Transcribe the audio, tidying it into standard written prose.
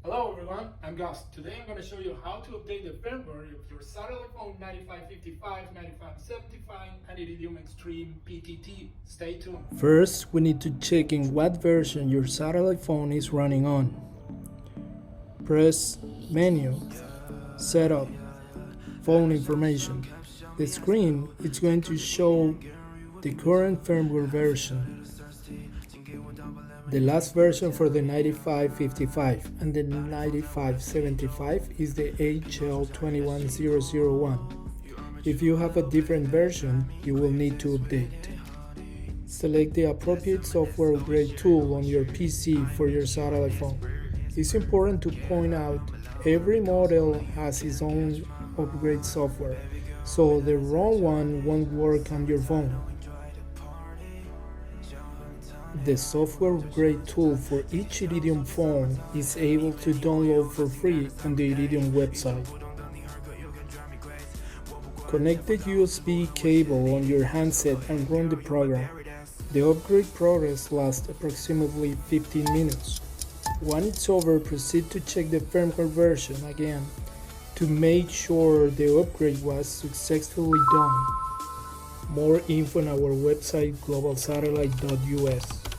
Hello everyone, I'm Gus. Today I'm going to show you how to update the firmware of your satellite phone 9555, 9575 and Iridium Extreme PTT. Stay tuned. First, we need to check in what version your satellite phone is running on. Press Menu, Setup, Phone Information. The screen is going to show the current firmware version. The last version for the 9555 and the 9575 is the HL21001. If you have a different version, you will need to update. Select the appropriate software upgrade tool on your PC for your satellite phone. It's important to point out every model has its own upgrade software, so the wrong one won't work on your phone. The software upgrade tool for each Iridium phone is able to download for free on the Iridium website. Connect the USB cable on your handset and run the program. The upgrade progress lasts approximately 15 minutes. When it's over, proceed to check the firmware version again to make sure the upgrade was successfully done. More info on our website globalsatellite.us.